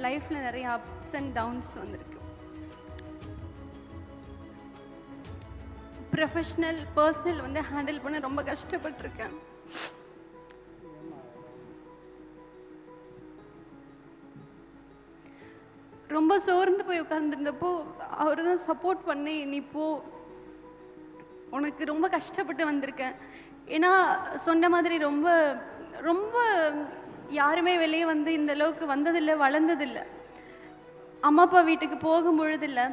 லைஃப்பில் நிறைய ups and downs வந்திருக்கு. ப்ரொஃபஷ்னல் பர்சனல் வந்து ஹேண்டில் பண்ண ரொம்ப கஷ்டப்பட்டிருக்கேன். ரொம்ப சோர்ந்து போய் உட்கார்ந்துருந்தப்போ அவர் தான் சப்போர்ட் பண்ணி, நீ போ, உனக்கு ரொம்ப கஷ்டப்பட்டு வந்திருக்கேன். ஏன்னா சொன்ன மாதிரி ரொம்ப ரொம்ப யாருமே வெளியே வந்து இந்த அளவுக்கு வந்ததில்லை, வளர்ந்ததில்லை. அம்மா அப்பா வீட்டுக்கு போகும் பொழுதில்லை,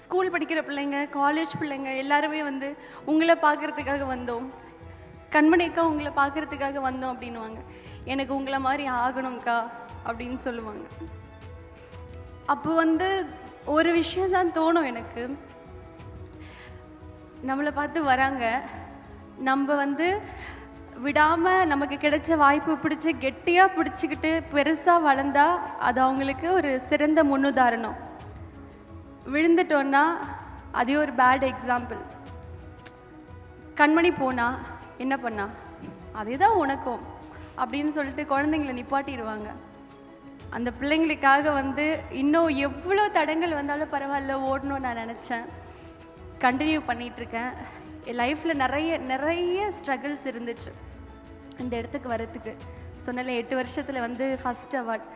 ஸ்கூல் படிக்கிற பிள்ளைங்க, காலேஜ் பிள்ளைங்க எல்லாருமே வந்து உங்களை பார்க்குறதுக்காக வந்தோம், கண்மணிக்கா உங்களை பார்க்குறதுக்காக வந்தோம் அப்படின்வாங்க. எனக்கு உங்களை மாதிரி ஆகணும்க்கா அப்படின்னு சொல்லுவாங்க. அப்போ வந்து ஒரு விஷயம் தான் தோணும் எனக்கு, நம்மளை பார்த்து வராங்க, நம்ம வந்து விடாமல் நமக்கு கிடைச்ச வாய்ப்பு பிடிச்சி கெட்டியாக பிடிச்சிக்கிட்டு பெருசாக வளர்ந்தா அது அவங்களுக்கு ஒரு சிறந்த முன்னுதாரணம். விழுந்துட்டோன்னா அதே ஒரு பேட் எக்ஸாம்பிள். கண்மணி போனா என்ன பண்ணா, அதே தான் உனக்கும் அப்படின்னு சொல்லிட்டு குழந்தைங்களை நிப்பாட்டிடுவாங்க. அந்த பிள்ளைங்களுக்காக வந்து இன்னும் எவ்வளோ தடங்கள் வந்தாலும் பரவாயில்ல ஓடணும்னு நான் நினச்சேன். கண்டினியூ பண்ணிகிட்ருக்கேன். என் லைஃப்பில் நிறைய ஸ்ட்ரகிள்ஸ் இருந்துச்சு இந்த இடத்துக்கு வரத்துக்கு. சொன்னல 8 வருஷத்தில் வந்து ஃபஸ்ட் அவார்ட்.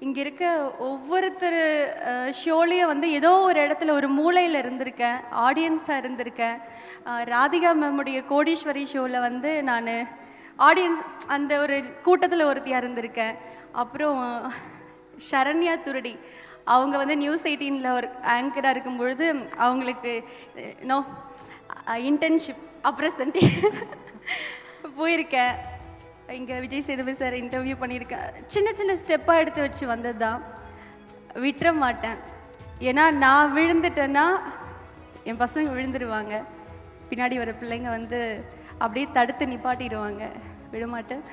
இங்கே இருக்க ஒவ்வொருத்தர் ஷோலேயும் வந்து ஏதோ ஒரு இடத்துல ஒரு மூலையில் இருந்திருக்கேன், ஆடியன்ஸாக இருந்திருக்கேன். ராதிகா மேமுடைய கோடீஸ்வரி ஷோவில் வந்து நான் ஆடியன்ஸ் அந்த ஒரு கூட்டத்தில் ஒருத்தியாக இருந்திருக்கேன். அப்புறம் சரண்யா துருடி அவங்க வந்து நியூஸ் 18 ஒரு ஆங்கராக இருக்கும் பொழுது அவங்களுக்கு இன்டர்ன்ஷிப் அப்ரசன்ட் போயிருக்கேன். இங்கே விஜய் சேதுபதி சார் இன்டர்வியூ பண்ணியிருக்கேன். சின்ன சின்ன ஸ்டெப்பாக எடுத்து வச்சு வந்தது தான், விட்டுற மாட்டேன். ஏன்னா நான் விழுந்துட்டேன்னா என் பசங்க விழுந்துருவாங்க, பின்னாடி வர பிள்ளைங்க வந்து அப்படியே தடுத்து நிப்பாட்டிடுவாங்க, விடமாட்டேன்.